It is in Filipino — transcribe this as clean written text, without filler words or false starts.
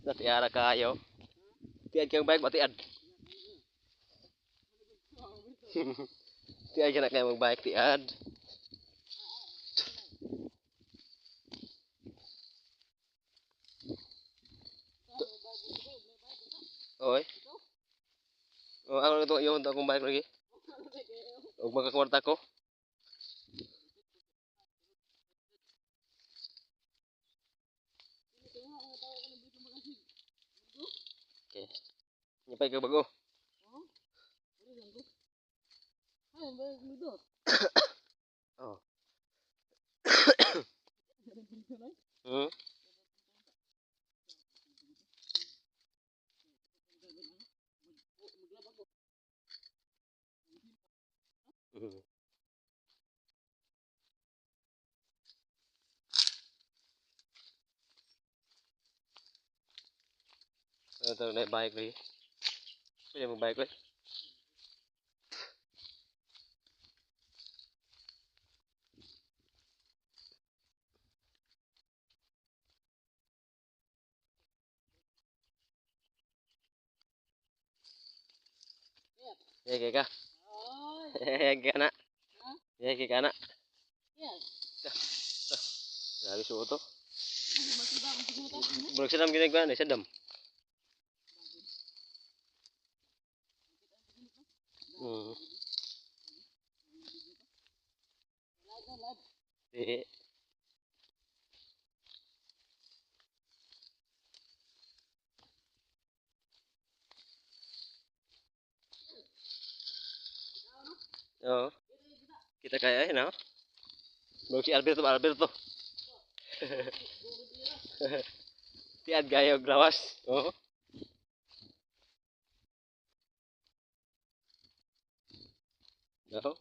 Natiara kayo. Tiad kang bike ba tiad? Tiad ka na kayo mag-bike tiad. Oy. Oh, ako na ito yung akong bike lagi. Huwag magkakwarta ko. Okay. Nyapay ka bago. Oh. Hmm? Hmm. Ito na bike lagi. Pwede mo bike lagi. Ya ka. Ya ka na. Ya ka na. Grabe suot to. Bulog sedam gini gua nih sedam. Hmm. Di. Oh. Kita kayak no. Bulog si Alberto, Alberto. Tiad gaya glawas. Oh. No.